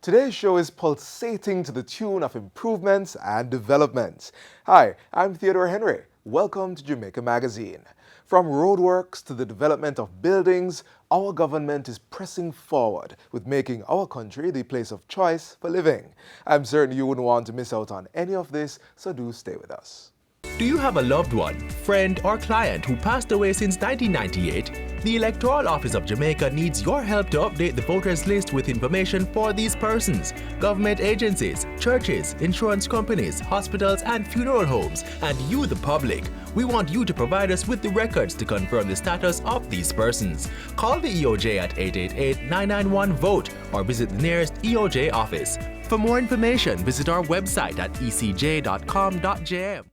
Today's show is pulsating to the tune of improvements and developments. Hi, I'm Theodore Henry. Welcome to Jamaica Magazine. From roadworks to the development of buildings, our government is pressing forward with making our country the place of choice for living. I'm certain you wouldn't want to miss out on any of this, so do stay with us. Do you have a loved one, friend, or client who passed away since 1998? The Electoral Office of Jamaica needs your help to update the voters list with information for these persons, government agencies, churches, insurance companies, hospitals, and funeral homes, and you, the public. We want you to provide us with the records to confirm the status of these persons. Call the EOJ at 888-991-VOTE or visit the nearest EOJ office. For more information, visit our website at ecj.com.jm.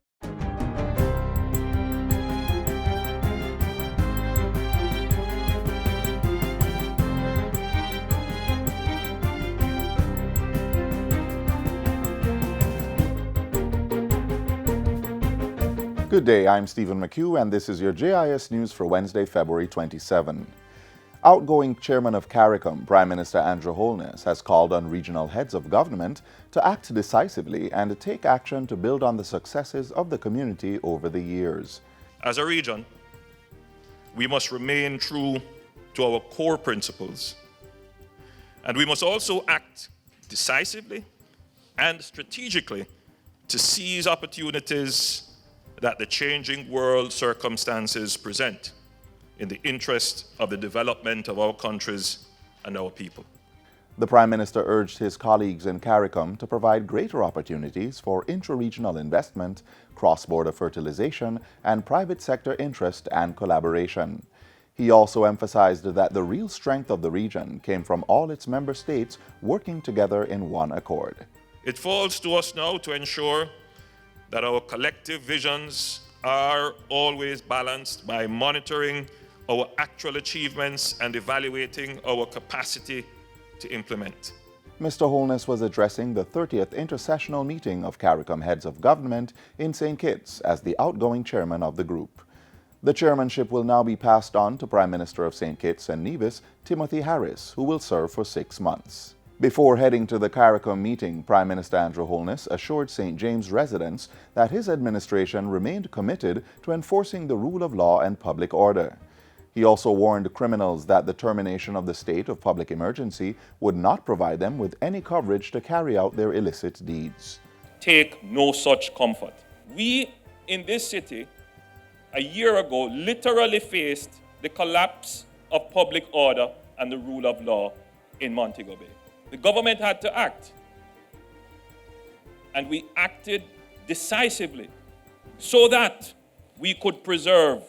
Good day, I'm Stephen McHugh, and this is your JIS News for Wednesday, February 27. Outgoing Chairman of CARICOM, Prime Minister Andrew Holness, has called on regional heads of government to act decisively and take action to build on the successes of the community over the years. As a region, we must remain true to our core principles, and we must also act decisively and strategically to seize opportunities that the changing world circumstances present in the interest of the development of our countries and our people. The Prime Minister urged his colleagues in CARICOM to provide greater opportunities for intra-regional investment, cross-border fertilization, and private sector interest and collaboration. He also emphasized that the real strength of the region came from all its member states working together in one accord. It falls to us now to ensure that our collective visions are always balanced by monitoring our actual achievements and evaluating our capacity to implement. Mr. Holness was addressing the 30th intersessional meeting of CARICOM heads of government in St. Kitts as the outgoing chairman of the group. The chairmanship will now be passed on to Prime Minister of St. Kitts and Nevis, Timothy Harris, who will serve for 6 months. Before heading to the CARICOM meeting, Prime Minister Andrew Holness assured St. James residents that his administration remained committed to enforcing the rule of law and public order. He also warned criminals that the termination of the state of public emergency would not provide them with any coverage to carry out their illicit deeds. Take no such comfort. We in this city, a year ago, literally faced the collapse of public order and the rule of law in Montego Bay. The government had to act, and we acted decisively so that we could preserve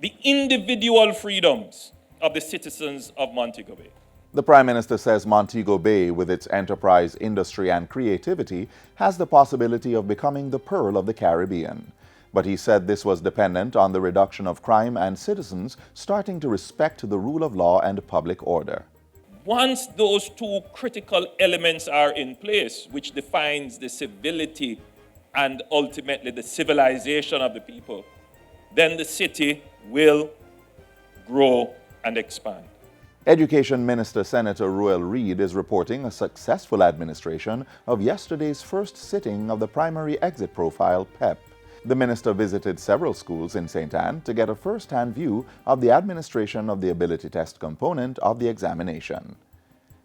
the individual freedoms of the citizens of Montego Bay. The Prime Minister says Montego Bay, with its enterprise, industry, and creativity, has the possibility of becoming the pearl of the Caribbean. But he said this was dependent on the reduction of crime and citizens starting to respect the rule of law and public order. Once those two critical elements are in place, which defines the civility and ultimately the civilization of the people, then the city will grow and expand. Education Minister Senator Ruel Reid is reporting a successful administration of yesterday's first sitting of the Primary Exit Profile PEP. The minister visited several schools in St. Anne to get a first-hand view of the administration of the ability test component of the examination.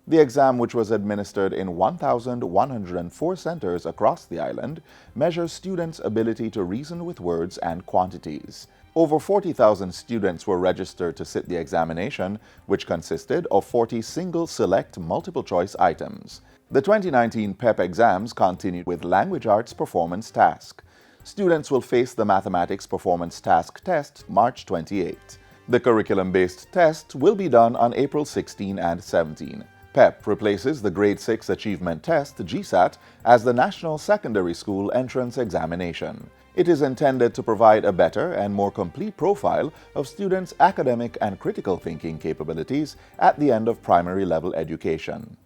The exam, which was administered in 1,104 centers across the island, measures students' ability to reason with words and quantities. Over 40,000 students were registered to sit the examination, which consisted of 40 single select multiple-choice items. The 2019 PEP exams continued with Language Arts Performance Task. Students will face the Mathematics Performance Task Test March 28. The curriculum-based test will be done on April 16 and 17. PEP replaces the Grade 6 Achievement Test, GSAT, as the National Secondary School Entrance Examination. It is intended to provide a better and more complete profile of students' academic and critical thinking capabilities at the end of primary level education.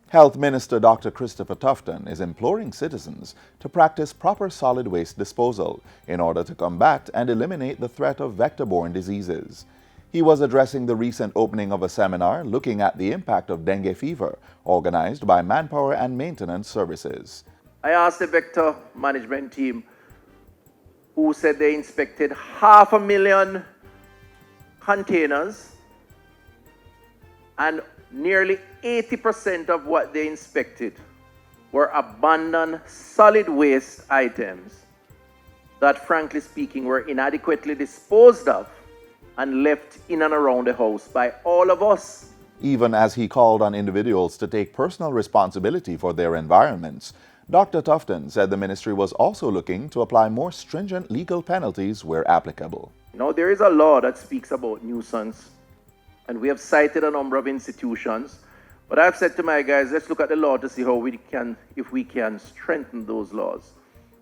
Health Minister Dr. Christopher Tufton is imploring citizens to practice proper solid waste disposal in order to combat and eliminate the threat of vector-borne diseases. He was addressing the recent opening of a seminar looking at the impact of dengue fever, organized by Manpower and Maintenance Services. I asked the vector management team, who said they inspected 500,000 containers, and nearly 80% of what they inspected were abandoned solid waste items that, frankly speaking, were inadequately disposed of and left in and around the house by all of us. Even as he called on individuals to take personal responsibility for their environments, Dr. Tufton said the ministry was also looking to apply more stringent legal penalties where applicable. Now, there is a law that speaks about nuisance, and we have cited a number of institutions, but I've said to my guys, let's look at the law to see how we can, if we can strengthen those laws,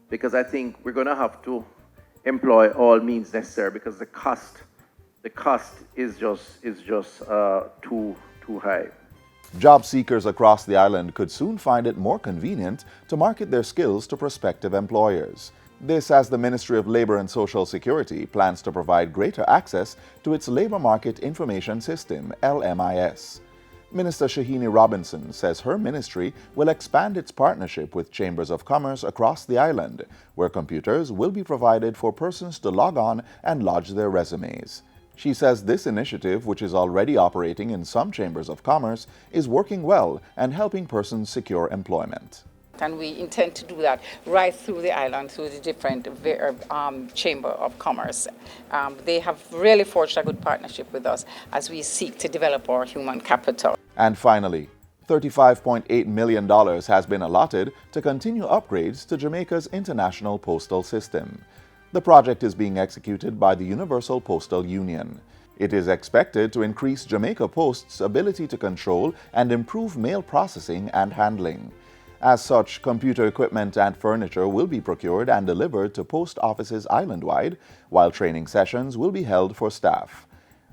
because I think we're going to have to employ all means necessary, because the cost is just too high. Job seekers across the island could soon find it more convenient to market their skills to prospective employers. This as the Ministry of Labour and Social Security plans to provide greater access to its Labour Market Information System, LMIS. Minister Shahini Robinson says her ministry will expand its partnership with chambers of commerce across the island, where computers will be provided for persons to log on and lodge their resumes. She says this initiative, which is already operating in some chambers of commerce, is working well and helping persons secure employment. And we intend to do that right through the island, through the different chamber of commerce. They have really forged a good partnership with us as we seek to develop our human capital. And finally, $35.8 million has been allotted to continue upgrades to Jamaica's international postal system. The project is being executed by the Universal Postal Union. It is expected to increase Jamaica Post's ability to control and improve mail processing and handling. As such, computer equipment and furniture will be procured and delivered to post offices island-wide, while training sessions will be held for staff.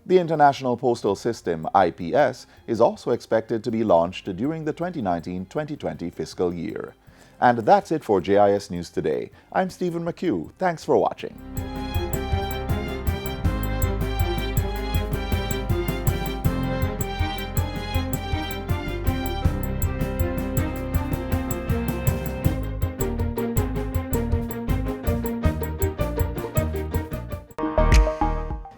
The International Postal System, IPS, is also expected to be launched during the 2019-2020 fiscal year. And that's it for JIS News Today. I'm Stephen McHugh. Thanks for watching.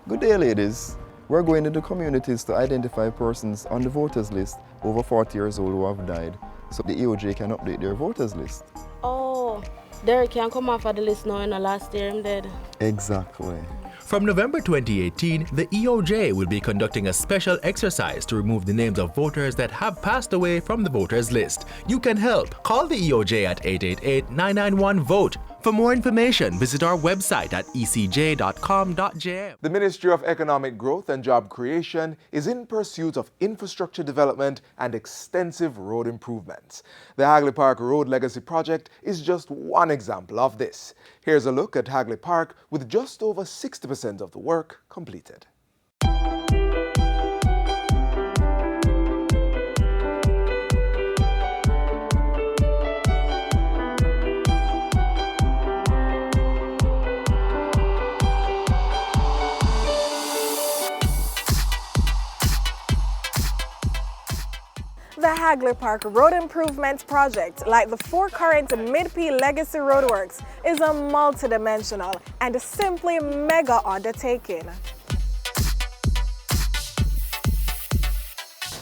Good day, ladies. We're going into communities to identify persons on the voters list over 40 years old who have died, so the EOJ can update their voters list. Oh, Derek can't come off of the list now in the last year I'm dead. Exactly. From November 2018, the EOJ will be conducting a special exercise to remove the names of voters that have passed away from the voters list. You can help. Call the EOJ at 888-991-VOTE. For more information, visit our website at ecj.com.jm. The Ministry of Economic Growth and Job Creation is in pursuit of infrastructure development and extensive road improvements. The Hagley Park Road Legacy Project is just one example of this. Here's a look at Hagley Park with just over 60% of the work completed. The Hagley Park Road Improvement Project, like the four current Mid-P Legacy Roadworks, is a multidimensional and simply mega undertaking.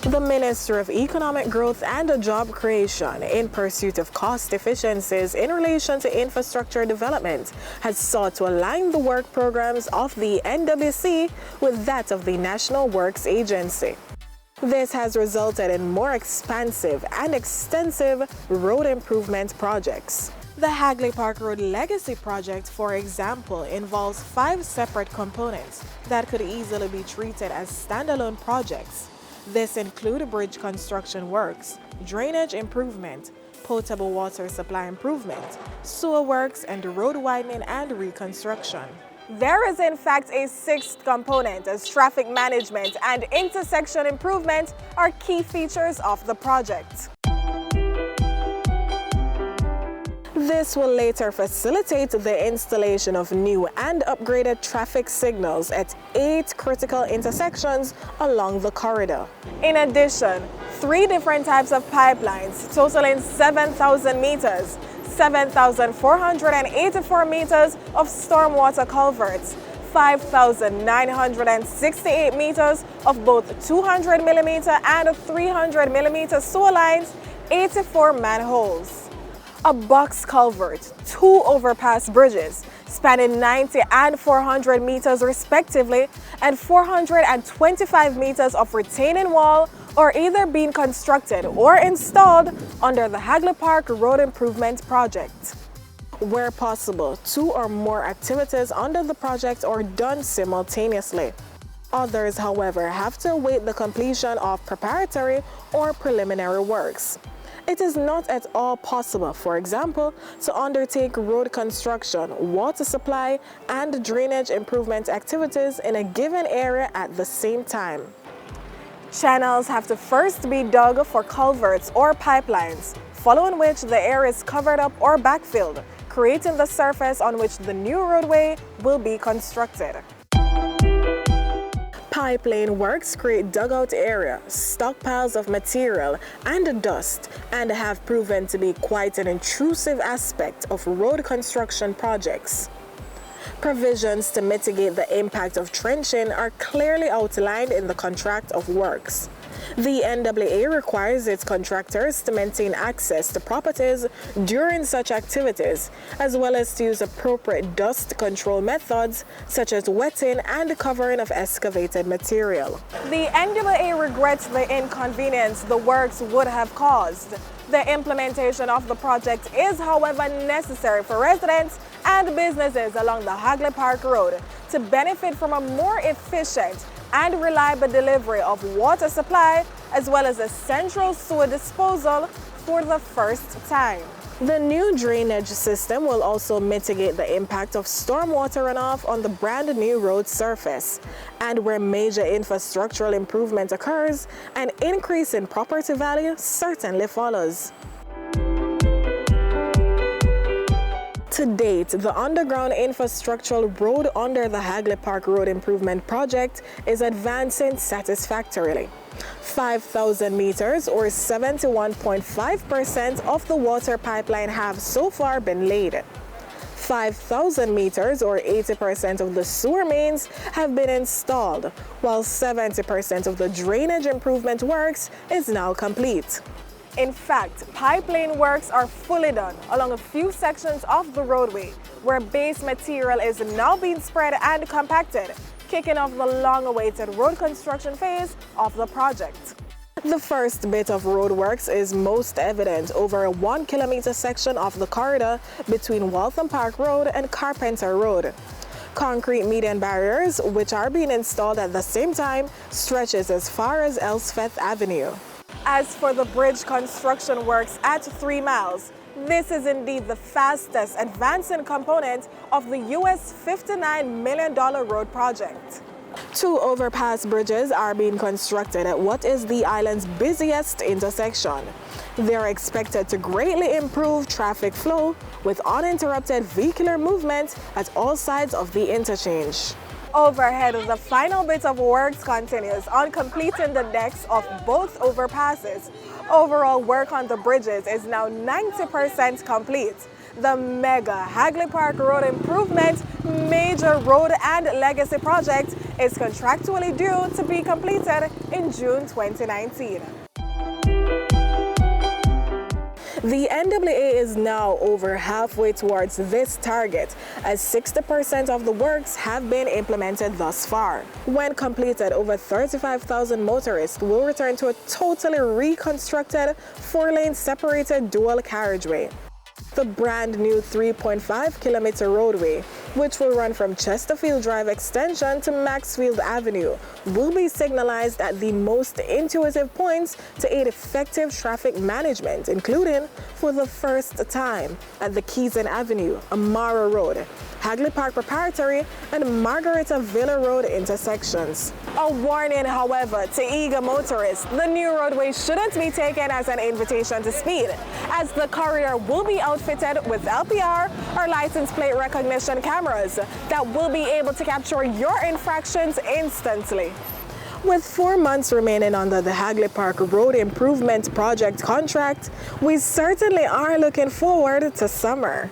The Ministry of Economic Growth and Job Creation, in pursuit of cost efficiencies in relation to infrastructure development, has sought to align the work programs of the NWC with that of the National Works Agency. This has resulted in more expansive and extensive road improvement projects. The Hagley Park Road Legacy Project, for example, involves 5 separate components that could easily be treated as standalone projects. This include bridge construction works, drainage improvement, potable water supply improvement, sewer works, and road widening and reconstruction. There is in fact a 6th component, as traffic management and intersection improvement are This will later facilitate the installation of new and upgraded traffic signals at 8 critical intersections along the corridor. In addition, 3 different types of pipelines totaling 7,000 meters, 7,484 meters of stormwater culverts, 5,968 meters of both 200 millimeter and 300 millimeter sewer lines, 84 manholes, a box culvert, 2 overpass bridges spanning 90 and 400 meters respectively, and 425 meters of retaining wall are either being constructed or installed under the Hagley Park Road Improvement Project. Where possible, 2 or more activities under the project are done simultaneously. Others, however, have to await the completion of preparatory or preliminary works. It is not at all possible, for example, to undertake road construction, water supply, and drainage improvement activities in a given area at the same time. Channels have to first be dug for culverts or pipelines, following which the area is covered up or backfilled, creating the surface on which the new roadway will be constructed. Pipeline works create dugout area, stockpiles of material, and dust, and have proven to be quite an intrusive aspect of road construction projects. Provisions to mitigate the impact of trenching are clearly outlined in the contract of works. The NAA requires its contractors to maintain access to properties during such activities, as well as to use appropriate dust control methods such as wetting and covering of excavated material. The NAA regrets the inconvenience the works would have caused. The implementation of the project is, however, necessary for residents and businesses along the Hagley Park Road to benefit from a more efficient and reliable delivery of water supply, as well as a central sewer disposal for the first time. The new drainage system will also mitigate the impact of stormwater runoff on the brand new road surface. And where major infrastructural improvement occurs, an increase in property value certainly follows. To date, the underground infrastructural road under the Hagley Park Road Improvement Project is advancing satisfactorily. 5,000 meters or 71.5% of the water pipeline have so far been laid. 5,000 meters or 80% of the sewer mains have been installed, while 70% of the drainage improvement works is now complete. In fact, pipeline works are fully done along a few sections of the roadway, where base material is now being spread and compacted, kicking off the long-awaited road construction phase of the project. The first bit of roadworks is most evident over a 1-kilometer section of the corridor between Waltham Park Road and Carpenter Road. Concrete median barriers, which are being installed at the same time, stretches as far as Elspeth Avenue. As for the bridge construction works at 3 miles, this is indeed the fastest advancing component of the US $59 million road project. 2 overpass bridges are being constructed at what is the island's busiest intersection. They are expected to greatly improve traffic flow with uninterrupted vehicular movement at all sides of the interchange. Overhead, the final bit of works continues on completing the decks of both overpasses. Overall work on the bridges is now 90% complete. The mega Hagley Park Road Improvement Major Road and Legacy Project is contractually due to be completed in June 2019. The NAA is now over halfway towards this target, as 60% of the works have been implemented thus far. When completed, over 35,000 motorists will return to a totally reconstructed 4-lane separated dual carriageway. The brand new 3.5-kilometer roadway, which will run from Chesterfield Drive Extension to Maxfield Avenue, will be signalized at the most intuitive points to aid effective traffic management, including, for the first time, at the Keaton Avenue, Amara Road, Hagley Park Preparatory, and Margarita Villa Road intersections. A warning, however, to eager motorists: the new roadway shouldn't be taken as an invitation to speed, as the corridor will be out fitted with LPR or license plate recognition cameras that will be able to capture your infractions instantly. With 4 months remaining under the Hagley Park Road Improvement Project contract, we certainly are looking forward to summer.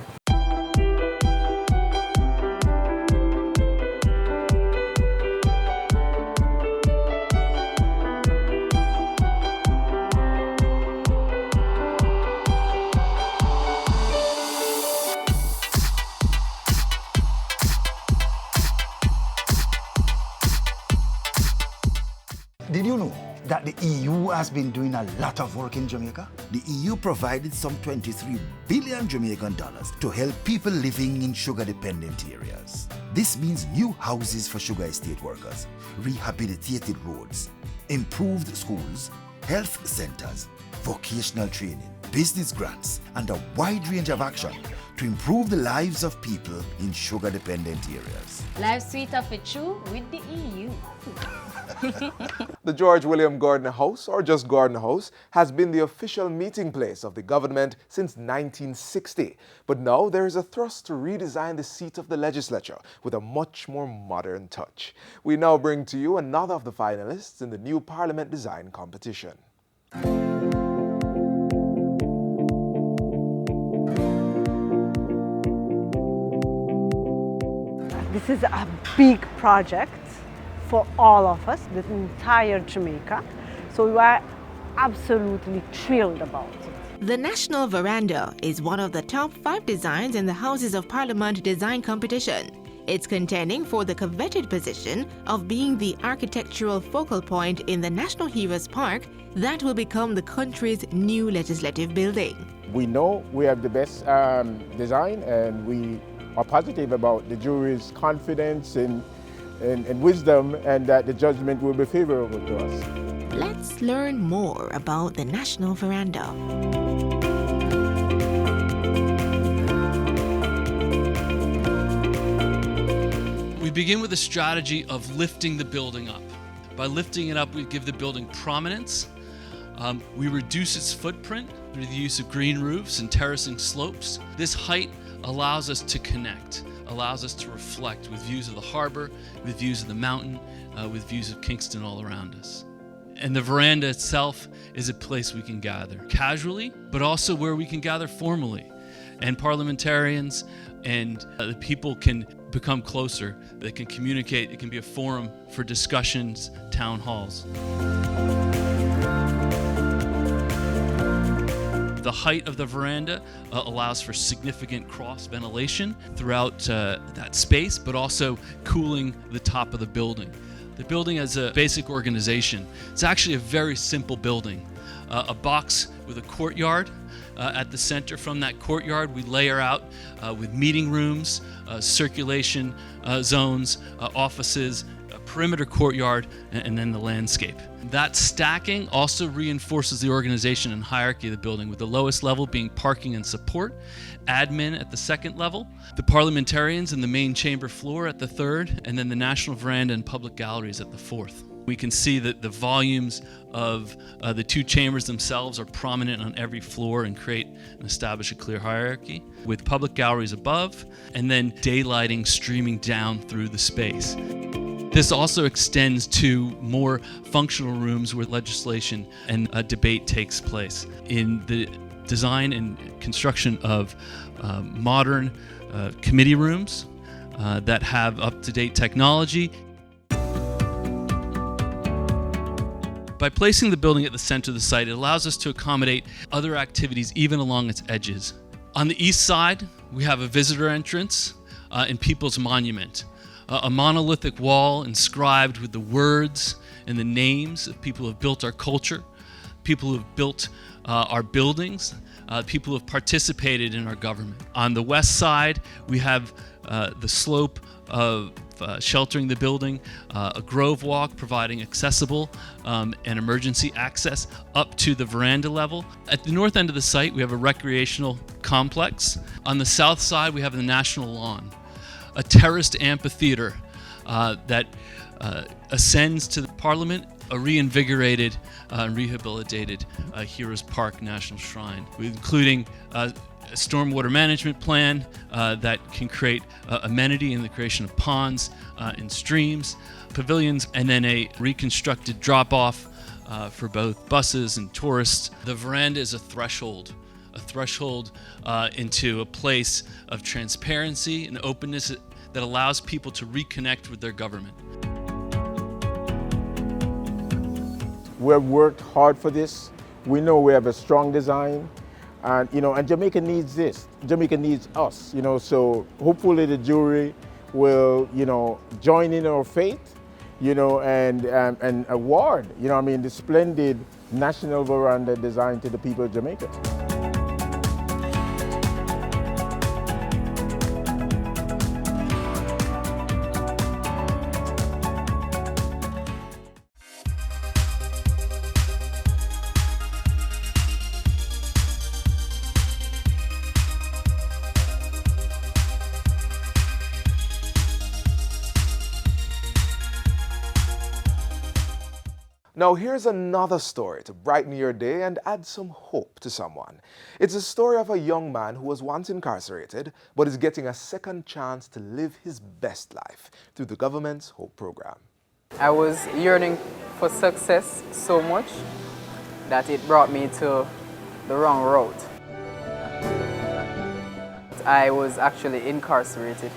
Did you know that the EU has been doing a lot of work in Jamaica? The EU provided some 23 billion Jamaican dollars to help people living in sugar-dependent areas. This means new houses for sugar estate workers, rehabilitated roads, improved schools, health centers, vocational training, business grants, and a wide range of action to improve the lives of people in sugar-dependent areas. Life sweeter for true with the EU. The George William Gordon House, or just Gordon House, has been the official meeting place of the government since 1960. But now there is a thrust to redesign the seat of the legislature with a much more modern touch. We now bring to you another of the finalists in the new Parliament Design Competition. This is a big project for all of us, the entire Jamaica. So we are absolutely thrilled about it. The National Veranda is one of the top 5 designs in the Houses of Parliament design competition. It's contending for the coveted position of being the architectural focal point in the National Heroes Park that will become the country's new legislative building. We know we have the best design, and we are positive about the jury's confidence and wisdom, and that the judgment will be favorable to us. Let's learn more about the National Veranda. We begin with a strategy of lifting the building up. By lifting it up, we give the building prominence. We reduce its footprint through the use of green roofs and terracing slopes. This height allows us to connect, allows us to reflect with views of the harbor, with views of the mountain, with views of Kingston all around us. And the veranda itself is a place we can gather casually, but also where we can gather formally. And parliamentarians and the people can become closer. They can communicate. It can be a forum for discussions, town halls. The height of the veranda allows for significant cross ventilation throughout that space, but also cooling the top of the building. The building as a basic organization, it's actually a very simple building. A box with a courtyard at the center. From that courtyard, we layer out with meeting rooms, circulation zones, offices, a perimeter courtyard, and then the landscape. That stacking also reinforces the organization and hierarchy of the building, with the lowest level being parking and support, admin at the second level, the parliamentarians in the main chamber floor at the third, and then the national veranda and public galleries at the fourth. We can see that the volumes of the 2 chambers themselves are prominent on every floor and create and establish a clear hierarchy, with public galleries above and then daylighting streaming down through the space. This also extends to more functional rooms where legislation and debate takes place. In the design and construction of modern committee rooms that have up-to-date technology. By placing the building at the center of the site, it allows us to accommodate other activities even along its edges. On the east side, we have a visitor entrance and People's Monument, a monolithic wall inscribed with the words and the names of people who have built our culture, people who have built our buildings, people who have participated in our government. On the west side, we have the slope of sheltering the building, a grove walk providing accessible and emergency access up to the veranda level. At the north end of the site, we have a recreational complex. On the south side, we have the National Lawn, a terraced amphitheater that ascends to the Parliament, a reinvigorated and rehabilitated Heroes Park National Shrine, including stormwater management plan that can create amenity in the creation of ponds and streams, pavilions, and then a reconstructed drop-off for both buses and tourists. The veranda is a threshold into a place of transparency and openness that allows people to reconnect with their government. We've worked hard for this. We know we have a strong design, and and Jamaica needs this. Jamaica needs us. So hopefully the jury will join in our faith, and award the splendid national veranda design to the people of Jamaica. Now here's another story to brighten your day and add some hope to someone. It's a story of a young man who was once incarcerated but is getting a second chance to live his best life through the government's HOPE program. I was yearning for success so much that it brought me to the wrong route. I was actually incarcerated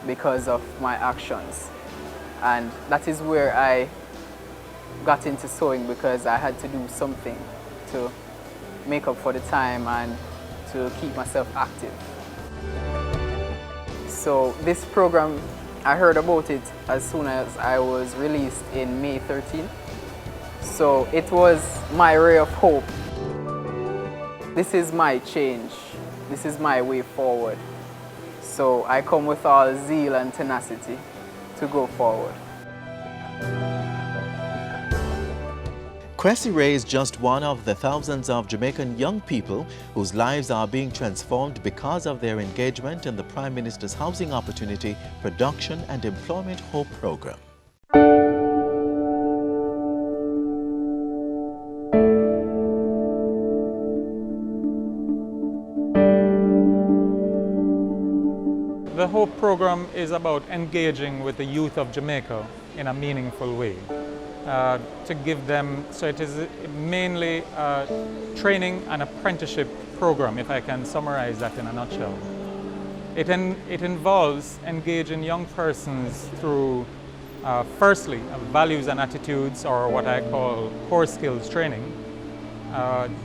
because of my actions, and that is where I got into sewing, because I had to do something to make up for the time and to keep myself active. So this program, I heard about it as soon as I was released in May 13. So it was my ray of hope. This is my change. This is my way forward. So I come with all zeal and tenacity to go forward. Cressy Ray is just one of the thousands of Jamaican young people whose lives are being transformed because of their engagement in the Prime Minister's Housing Opportunity, Production and Employment HOPE program. The HOPE program is about engaging with the youth of Jamaica in a meaningful way. To give them, so it is mainly a training and apprenticeship program, if I can summarize that in a nutshell. It involves engaging young persons through, firstly, values and attitudes, or what I call core skills training.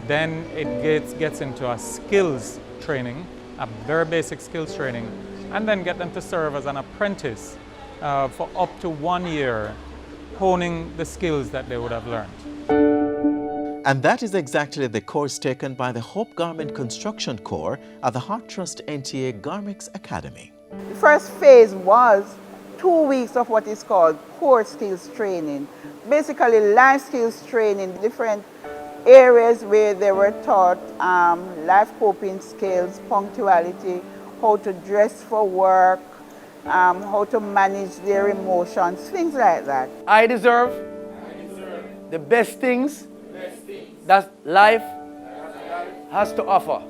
Then it gets into a skills training, a very basic skills training, and then get them to serve as an apprentice for up to 1 year, honing the skills that they would have learned. And that is exactly the course taken by the Hope Garment Construction Corps at the Heart Trust NTA Garments Academy. The first phase was 2 weeks of what is called core skills training. Basically life skills training, different areas where they were taught life coping skills, punctuality, how to dress for work, how to manage their emotions, things like that. I deserve the best things that life has to offer.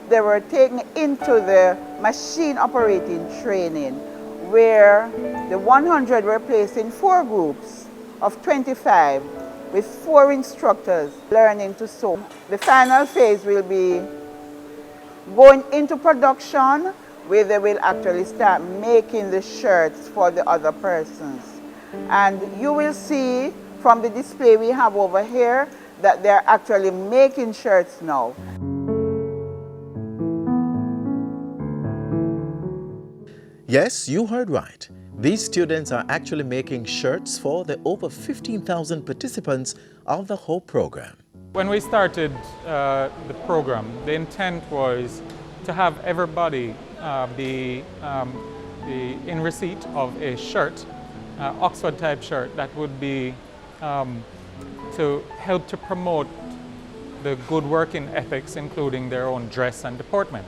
They were taken into the machine operating training, where the 100 were placed in 4 groups of 25 with 4 instructors learning to sew. The final phase will be going into production, where they will actually start making the shirts for the other persons. And you will see from the display we have over here that they're actually making shirts now. Yes, you heard right. These students are actually making shirts for the over 15,000 participants of the HOPE program. When we started the program, the intent was to have everybody be in receipt of a shirt, Oxford type shirt, that would be to help to promote the good working ethics, including their own dress and deportment.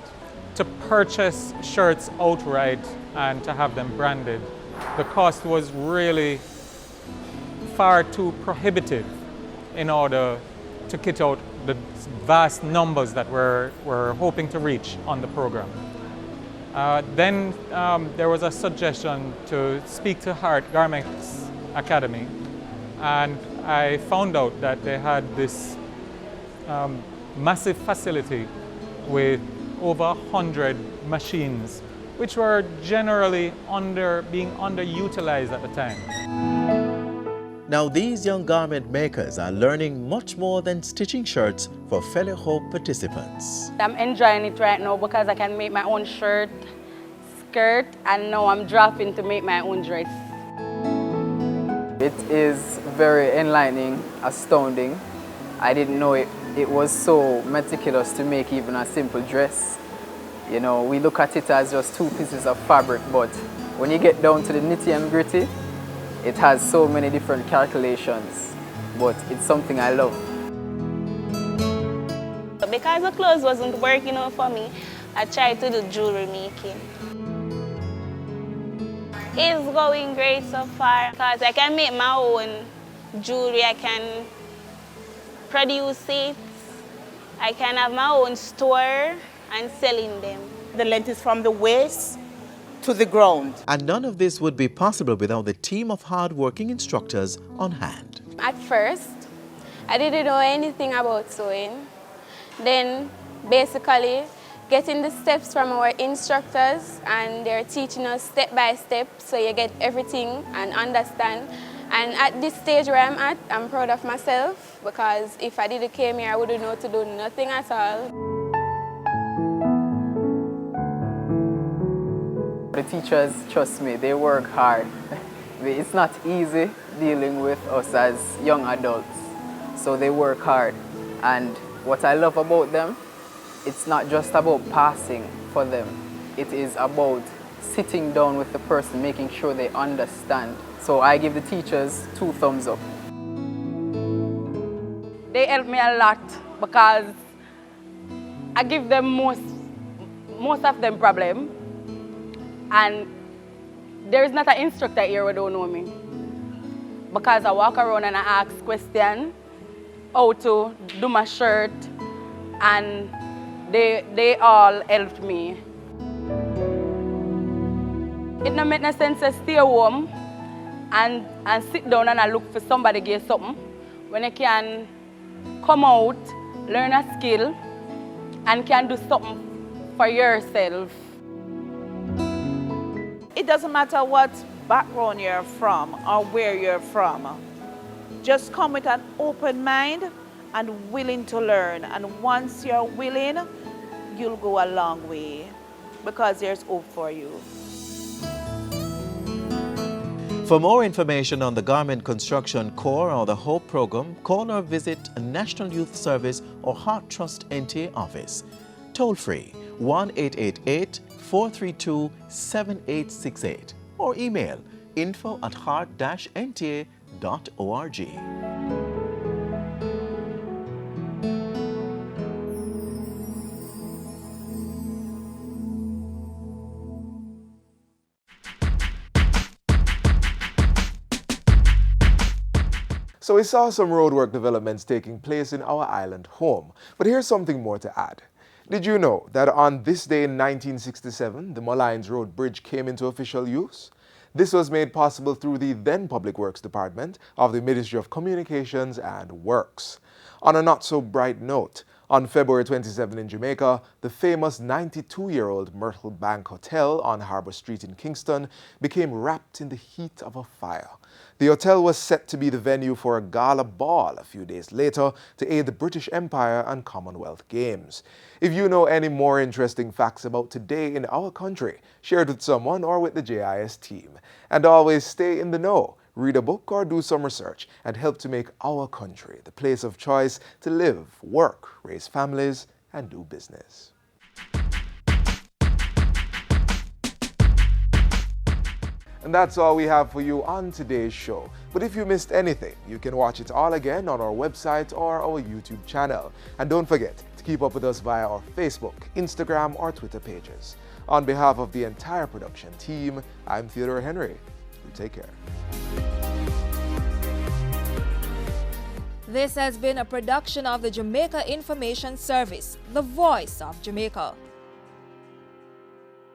To purchase shirts outright and to have them branded, the cost was really far too prohibitive in order to kit out the vast numbers that we're hoping to reach on the program. Then there was a suggestion to speak to Hart Garments Academy, and I found out that they had this massive facility with over 100 machines, which were generally being underutilized at the time. Now these young garment makers are learning much more than stitching shirts for fellow Hope participants. I'm enjoying it right now because I can make my own shirt, skirt, and now I'm dropping to make my own dress. It is very enlightening, astounding. I didn't know it was so meticulous to make even a simple dress. You know, we look at it as just two pieces of fabric, but when you get down to the nitty and gritty, it has so many different calculations, but it's something I love. Because the clothes wasn't working out for me, I tried to do jewelry making. It's going great so far because I can make my own jewelry, I can produce it, I can have my own store and selling them. The length is from the waist to the ground. And none of this would be possible without the team of hard-working instructors on hand. At first, I didn't know anything about sewing. Then, basically, getting the steps from our instructors, and they're teaching us step by step, so you get everything and understand. And at this stage where I'm at, I'm proud of myself, because if I didn't came here, I wouldn't know to do nothing at all. The teachers, trust me, they work hard. It's not easy dealing with us as young adults, so they work hard. And what I love about them, it's not just about passing for them. It is about sitting down with the person, making sure they understand. So I give the teachers 2 thumbs up. They help me a lot because I give them most of them problem. And there is not an instructor here who don't know me. Because I walk around and I ask questions, how to do my shirt, and they all helped me. It don't make no sense to stay home and sit down and I look for somebody to get something when you can come out, learn a skill, and can do something for yourself. It doesn't matter what background you're from or where you're from. Just come with an open mind and willing to learn. And once you're willing, you'll go a long way because there's hope for you. For more information on the Garment Construction Corps or the HOPE program, call or visit a National Youth Service or Heart Trust NTA office. Toll free 1-888-432-7868 or email info@heart-nta.org. So we saw some roadwork developments taking place in our island home, but here's something more to add. Did you know that on this day in 1967, the Molynes Road Bridge came into official use? This was made possible through the then Public Works Department of the Ministry of Communications and Works. On a not-so-bright note, on February 27 in Jamaica, the famous 92-year-old Myrtle Bank Hotel on Harbour Street in Kingston became wrapped in the heat of a fire. The hotel was set to be the venue for a gala ball a few days later to aid the British Empire and Commonwealth Games. If you know any more interesting facts about today in our country, share it with someone or with the JIS team. And always stay in the know. Read a book or do some research and help to make our country the place of choice to live, work, raise families, and do business. And that's all we have for you on today's show. But if you missed anything, you can watch it all again on our website or our YouTube channel. And don't forget to keep up with us via our Facebook, Instagram, or Twitter pages. On behalf of the entire production team, I'm Theodore Henry. You take care. This has been a production of the Jamaica Information Service, the voice of Jamaica.